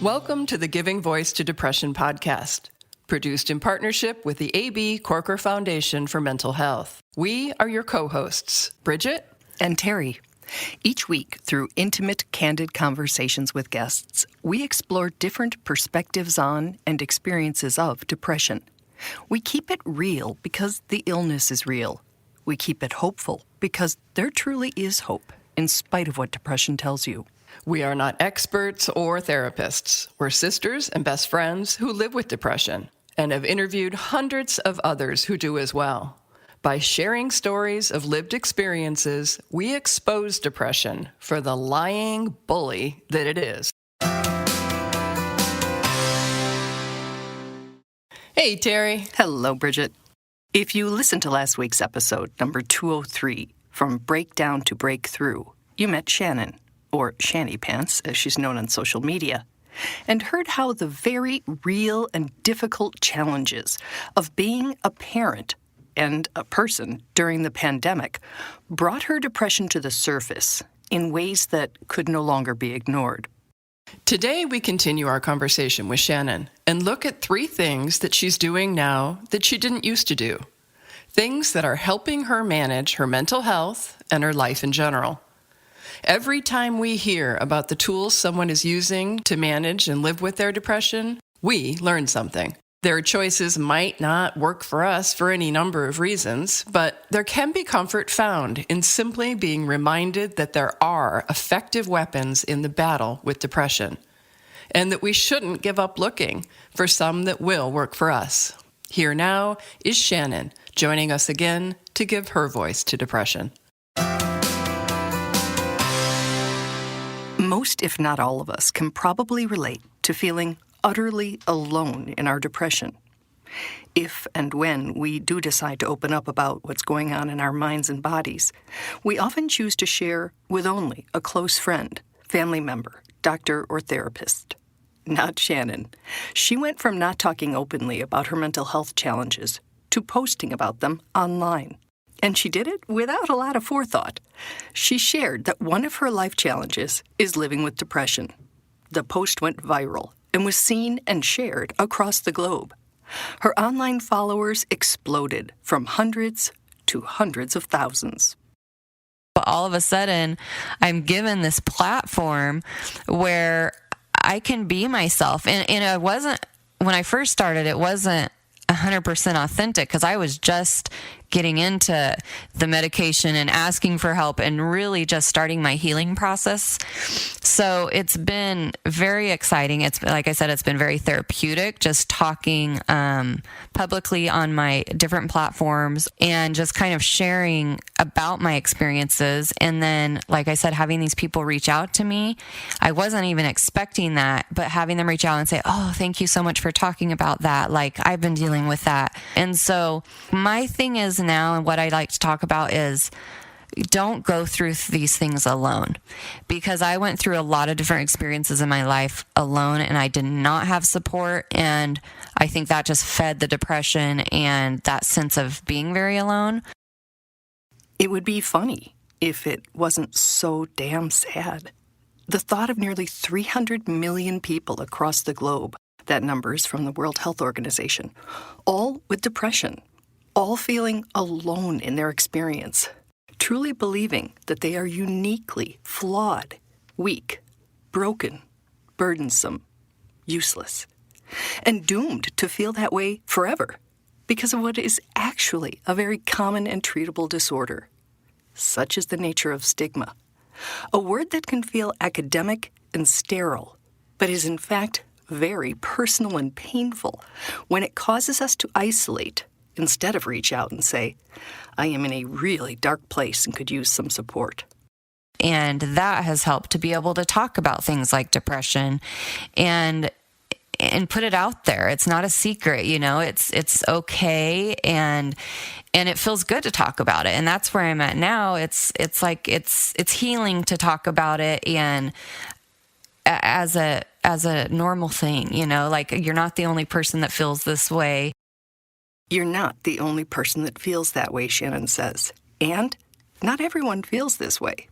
Welcome to the Giving Voice to Depression podcast, produced in partnership with the A.B. Corker Foundation for Mental Health. We are your co-hosts, Bridget and Terry. Each week, through intimate, candid conversations with guests, we explore different perspectives on and experiences of depression. We keep it real because the illness is real. We keep it hopeful because there truly is hope, in spite of what depression tells you. We are not experts or therapists. We're sisters and best friends who live with depression and have interviewed hundreds of others who do as well. By sharing stories of lived experiences, we expose depression for the lying bully that it is. Hey, Terry. Hello, Bridget. If you listened to last week's episode, number 203, From Breakdown to Breakthrough, you met Shannon, or ShannyPants, as she's known on social media, and heard how the very real and difficult challenges of being a parent and a person during the pandemic brought her depression to the surface in ways that could no longer be ignored. Today, we continue our conversation with Shannon and look at 3 things that she's doing now that she didn't used to do. Things that are helping her manage her mental health and her life in general. Every time we hear about the tools someone is using to manage and live with their depression, we learn something. Their choices might not work for us for any number of reasons, but there can be comfort found in simply being reminded that there are effective weapons in the battle with depression, and that we shouldn't give up looking for some that will work for us. Here now is Shannon, joining us again to give her voice to depression. Most, if not all of us, can probably relate to feeling utterly alone in our depression. If and when we do decide to open up about what's going on in our minds and bodies, we often choose to share with only a close friend, family member, doctor, or therapist. Not Shannon. She went from not talking openly about her mental health challenges to posting about them online. And she did it without a lot of forethought. She shared that one of her life challenges is living with depression. The post went viral and was seen and shared across the globe. Her online followers exploded from hundreds to hundreds of thousands. But all of a sudden, I'm given this platform where I can be myself. And it wasn't, when I first started, it wasn't 100% authentic because I was just getting into the medication and asking for help and really just starting my healing process. So it's been very exciting. It's, like I said, it's been very therapeutic, just talking publicly on my different platforms and just kind of sharing about my experiences. And then, like I said, having these people reach out to me, I wasn't even expecting that, but having them reach out and say, oh, thank you so much for talking about that. Like, I've been dealing with that. And so my thing is now, and what I like to talk about is, don't go through these things alone, because I went through a lot of different experiences in my life alone and I did not have support. And I think that just fed the depression and that sense of being very alone. It would be funny if it wasn't so damn sad. The thought of nearly 300 million people across the globe, that number is from the World Health Organization, all with depression, all feeling alone in their experience, truly believing that they are uniquely flawed, weak, broken, burdensome, useless, and doomed to feel that way forever because of what is actually a very common and treatable disorder. Such is the nature of stigma, a word that can feel academic and sterile, but is in fact very personal and painful when it causes us to isolate instead of reach out and say, I am in a really dark place and could use some support. And that has helped to be able to talk about things like depression and put it out there. It's not a secret, it's okay. And it feels good to talk about it. And that's where I'm at now. It's like, it's healing to talk about it. And as a normal thing, like, you're not the only person that feels this way. You're not the only person that feels that way, Shannon says. And not everyone feels this way.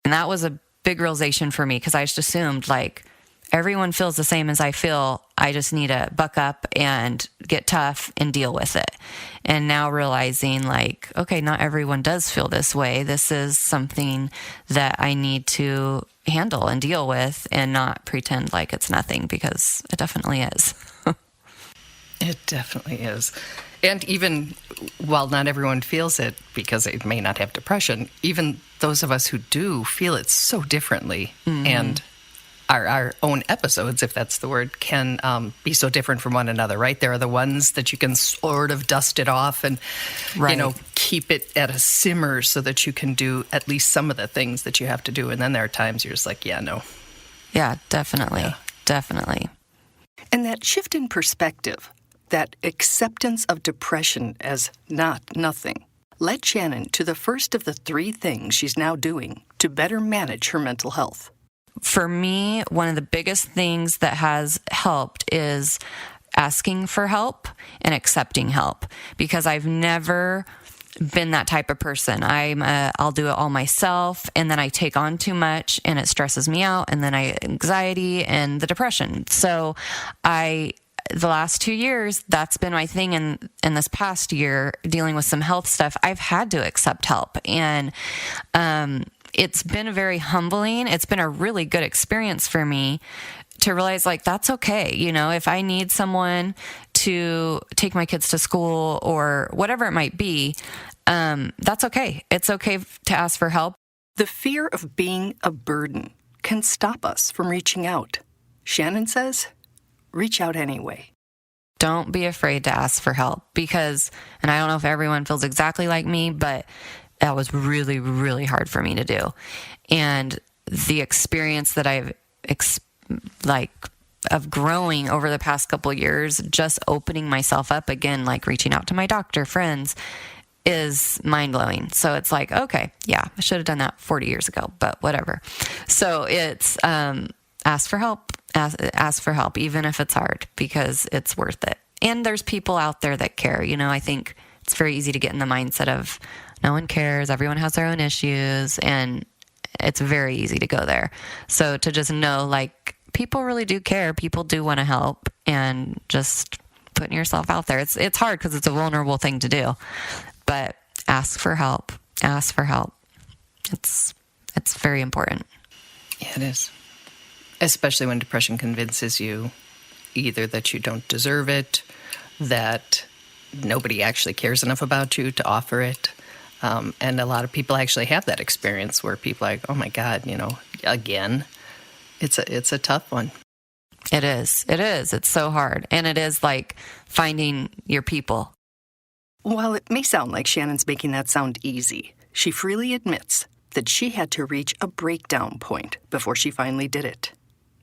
And that was a big realization for me, because I just assumed, like, everyone feels the same as I feel. I just need to buck up and get tough and deal with it. And now realizing like, okay, not everyone does feel this way. This is something that I need to handle and deal with and not pretend like it's nothing, because it definitely is. It definitely is. And even while not everyone feels it because they may not have depression, even those of us who do feel it so differently. And our own episodes, if that's the word, can be so different from one another, right? There are the ones that you can sort of dust it off and, keep it at a simmer so that you can do at least some of the things that you have to do. And then there are times you're just like, yeah, no. Yeah, definitely. Yeah. Definitely. And that shift in perspective, that acceptance of depression as not nothing, led Shannon to the first of the 3 things she's now doing to better manage her mental health. For me, one of the biggest things that has helped is asking for help and accepting help, because I've never been that type of person. I'll do it all myself, and then I take on too much and it stresses me out, and then anxiety and the depression. So the last 2 years, that's been my thing. And in this past year, dealing with some health stuff, I've had to accept help. And, it's been very humbling. It's been a really good experience for me to realize like, that's okay. If I need someone to take my kids to school or whatever it might be, that's okay. It's okay to ask for help. The fear of being a burden can stop us from reaching out. Shannon says, reach out anyway. Don't be afraid to ask for help, because, and I don't know if everyone feels exactly like me, but that was really, really hard for me to do. And the experience that I've of growing over the past couple of years, just opening myself up again, like reaching out to my doctor, friends, is mind-blowing. So it's like, okay, yeah, I should have done that 40 years ago, but whatever. So it's ask for help, ask for help, even if it's hard, because it's worth it. And there's people out there that care. I think it's very easy to get in the mindset of no one cares, everyone has their own issues, and it's very easy to go there. So to just know, like, people really do care, people do want to help, and just putting yourself out there. It's hard because it's a vulnerable thing to do, but ask for help. Ask for help. It's very important. Yeah, it is. Especially when depression convinces you either that you don't deserve it, that nobody actually cares enough about you to offer it. And a lot of people actually have that experience where people are like, oh my God, again, it's a tough one. It is. It's so hard. And it is like finding your people. While it may sound like Shannon's making that sound easy, she freely admits that she had to reach a breakdown point before she finally did it.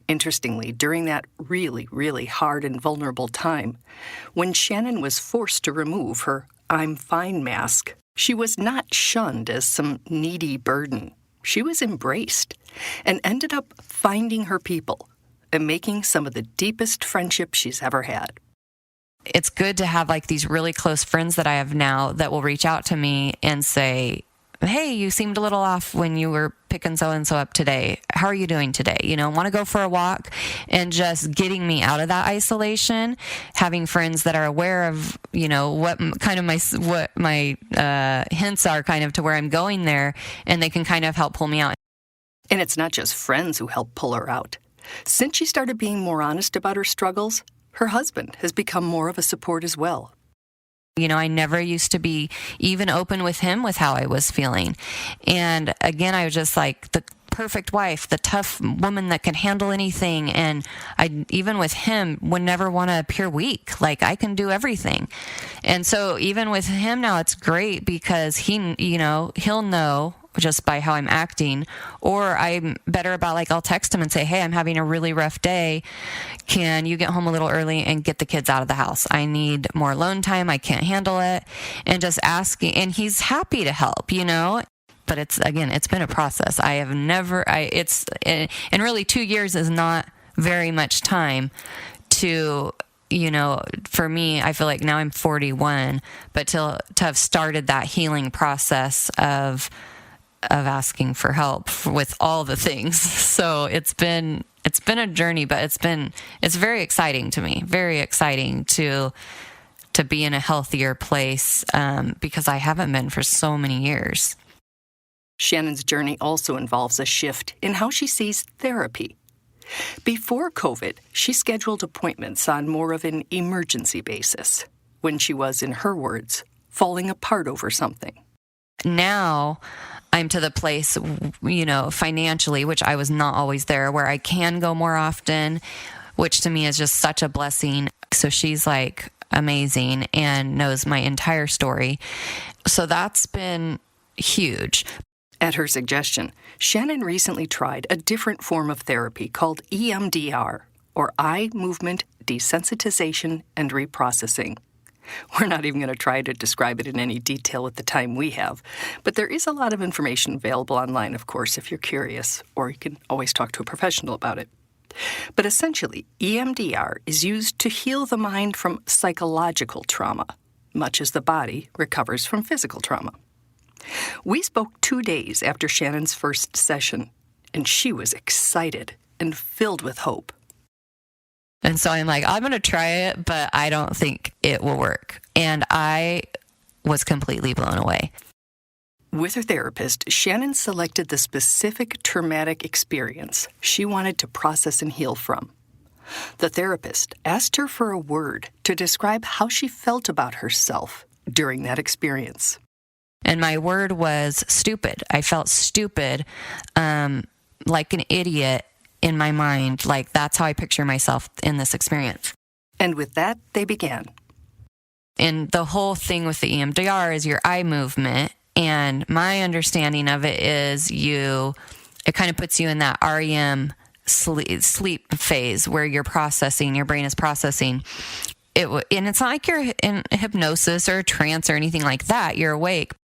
Interestingly, during that really, really hard and vulnerable time, when Shannon was forced to remove her I'm fine mask, she was not shunned as some needy burden. She was embraced and ended up finding her people and making some of the deepest friendships she's ever had. It's good to have like these really close friends that I have now that will reach out to me and say, hey, you seemed a little off when you were picking so-and-so up today. How are you doing today? Want to go for a walk, and just getting me out of that isolation, having friends that are aware of, what my hints are kind of to where I'm going there, and they can kind of help pull me out. And it's not just friends who help pull her out. Since she started being more honest about her struggles, her husband has become more of a support as well. I never used to be even open with him with how I was feeling. And again, I was just like the perfect wife, the tough woman that can handle anything. And I, even with him, would never want to appear weak. Like, I can do everything. And so even with him now, it's great because he'll know just by how I'm acting, or I'm better about, like, I'll text him and say, hey, I'm having a really rough day. Can you get home a little early and get the kids out of the house? I need more alone time. I can't handle it. And just asking, and he's happy to help, but it's been a process. I have never, and really 2 years is not very much time to, for me, I feel like now I'm 41, but to have started that healing process of of asking for help with all the things. So it's been a journey, but it's very exciting to me. Very exciting to be in a healthier place because I haven't been for so many years. Shannon's journey also involves a shift in how she sees therapy. Before COVID, she scheduled appointments on more of an emergency basis, when she was, in her words, falling apart over something. Now I'm to the place, financially, which I was not always there, where I can go more often, which to me is just such a blessing. So she's like amazing and knows my entire story. So that's been huge. At her suggestion, Shannon recently tried a different form of therapy called EMDR, or Eye Movement Desensitization and Reprocessing. We're not even going to try to describe it in any detail at the time we have, but there is a lot of information available online, of course, if you're curious, or you can always talk to a professional about it. But essentially, EMDR is used to heal the mind from psychological trauma, much as the body recovers from physical trauma. We spoke 2 days after Shannon's first session, and she was excited and filled with hope. And so I'm like, I'm going to try it, but I don't think it will work. And I was completely blown away. With her therapist, Shannon selected the specific traumatic experience she wanted to process and heal from. The therapist asked her for a word to describe how she felt about herself during that experience. And my word was stupid. I felt stupid, like an idiot in my mind. Like, that's how I picture myself in this experience. And with that, they began. And the whole thing with the EMDR is your eye movement. And my understanding of it is it kind of puts you in that REM sleep phase where you're processing, your brain is processing. And it's not like you're in hypnosis or a trance or anything like that. You're awake.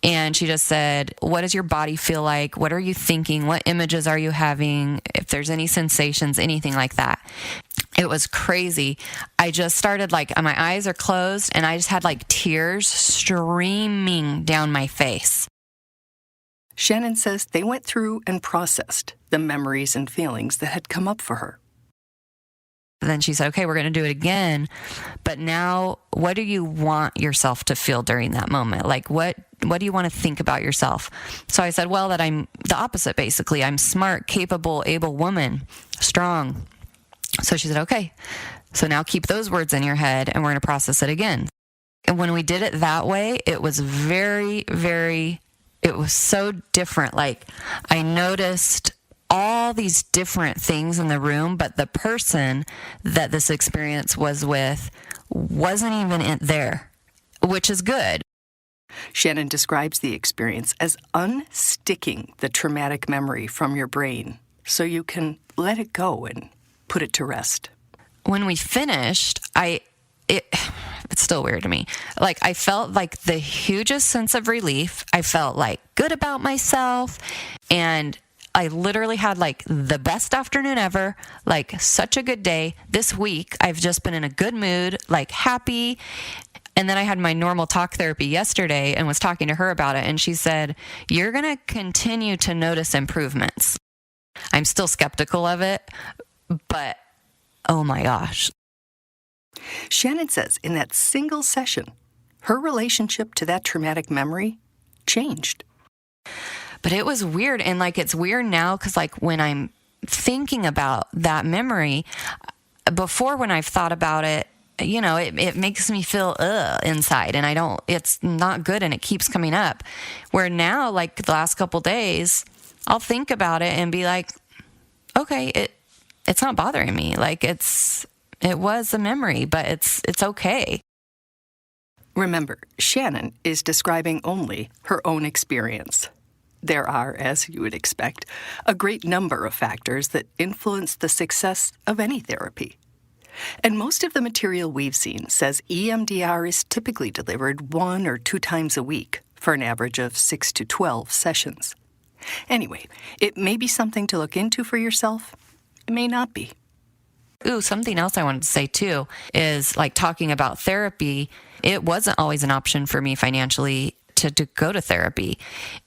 And she just said, what does your body feel like? What are you thinking? What images are you having? If there's any sensations, anything like that. It was crazy. I just started my eyes are closed and I just had tears streaming down my face. Shannon says they went through and processed the memories and feelings that had come up for her. Then she said, okay, we're going to do it again. But now, what do you want yourself to feel during that moment? What do you want to think about yourself? So I said, well, that I'm the opposite, basically. I'm smart, capable, able woman, strong. So she said, okay. So now keep those words in your head and we're going to process it again. And when we did it that way, it was very, very, it was so different. I noticed all these different things in the room, but the person that this experience was with wasn't even there, which is good. Shannon describes the experience as unsticking the traumatic memory from your brain so you can let it go and put it to rest. When we finished, it's still weird to me. I felt the hugest sense of relief. I felt good about myself, and I literally had the best afternoon ever, such a good day. This week, I've just been in a good mood, happy. And then I had my normal talk therapy yesterday and was talking to her about it. And she said, you're going to continue to notice improvements. I'm still skeptical of it, but oh my gosh. Shannon says in that single session, her relationship to that traumatic memory changed. But it was weird. And it's weird now because when I'm thinking about that memory, before when I've thought about it, it makes me feel inside and it's not good and it keeps coming up. Where now, the last couple days, I'll think about it and be okay, it's not bothering me. It was a memory, but it's okay. Remember, Shannon is describing only her own experience. There are, as you would expect, a great number of factors that influence the success of any therapy. And most of the material we've seen says EMDR is typically delivered 1 or 2 times a week for an average of 6 to 12 sessions. Anyway, it may be something to look into for yourself. It may not be. Ooh, something else I wanted to say too is talking about therapy. It wasn't always an option for me financially to go to therapy.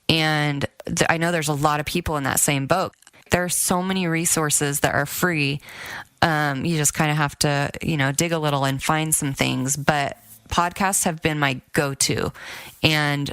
And I know there's a lot of people in that same boat. There are so many resources that are free. You just kind of have to, dig a little and find some things. But podcasts have been my go-to. And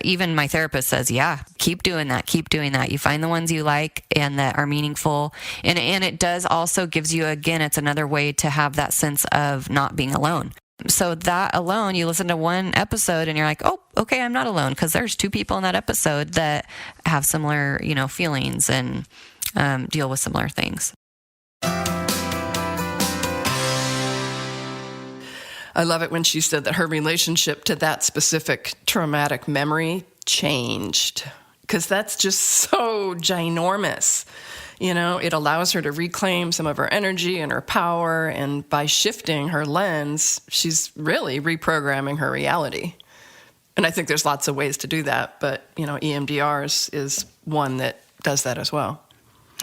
even my therapist says, yeah, keep doing that. Keep doing that. You find the ones you like and that are meaningful. And it does also gives you, again, it's another way to have that sense of not being alone. So that alone, you listen to one episode and you're like, oh, okay, I'm not alone, because there's two people in that episode that have similar, feelings and deal with similar things. I love it when she said that her relationship to that specific traumatic memory changed, because that's just so ginormous. It allows her to reclaim some of her energy and her power, and by shifting her lens, she's really reprogramming her reality. And I think there's lots of ways to do that, but, EMDR is one that does that as well.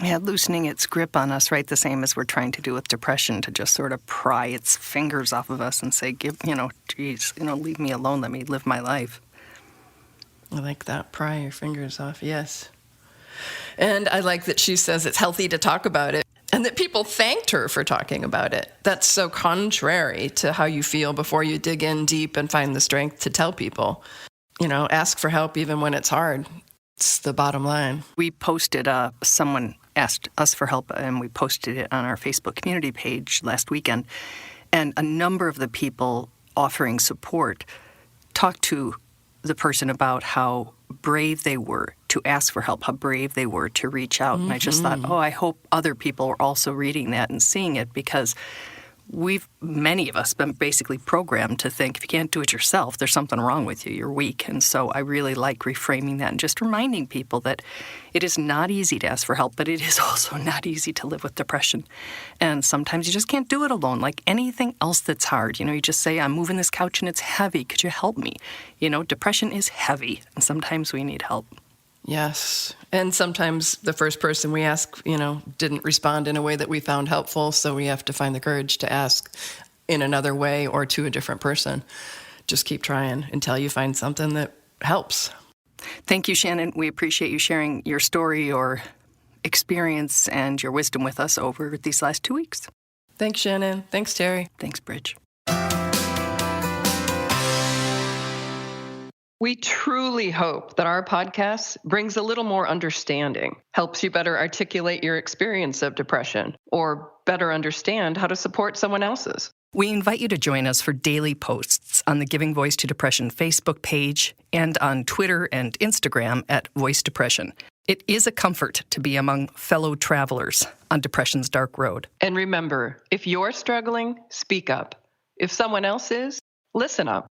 Yeah, loosening its grip on us, right? The same as we're trying to do with depression, to just sort of pry its fingers off of us and say, leave me alone, let me live my life. I like that, pry your fingers off, yes. And I like that she says it's healthy to talk about it, and that people thanked her for talking about it. That's so contrary to how you feel before you dig in deep and find the strength to tell people. Ask for help even when it's hard. It's the bottom line. We posted, someone asked us for help, and we posted it on our Facebook community page last weekend. And a number of the people offering support talked to the person about how brave they were to ask for help, how brave they were to reach out. And I just thought, I hope other people are also reading that and seeing it, because many of us, been basically programmed to think if you can't do it yourself, there's something wrong with you, you're weak. And so I really like reframing that and just reminding people that it is not easy to ask for help, but it is also not easy to live with depression. And sometimes you just can't do it alone, like anything else that's hard. You just say, I'm moving this couch and it's heavy, could you help me? Depression is heavy, and sometimes we need help. Yes. And sometimes the first person we ask, didn't respond in a way that we found helpful. So we have to find the courage to ask in another way or to a different person. Just keep trying until you find something that helps. Thank you, Shannon. We appreciate you sharing your story, your experience, and your wisdom with us over these last 2 weeks. Thanks, Shannon. Thanks, Terry. Thanks, Bridge. We truly hope that our podcast brings a little more understanding, helps you better articulate your experience of depression, or better understand how to support someone else's. We invite you to join us for daily posts on the Giving Voice to Depression Facebook page and on Twitter and Instagram at Voice Depression. It is a comfort to be among fellow travelers on depression's dark road. And remember, if you're struggling, speak up. If someone else is, listen up.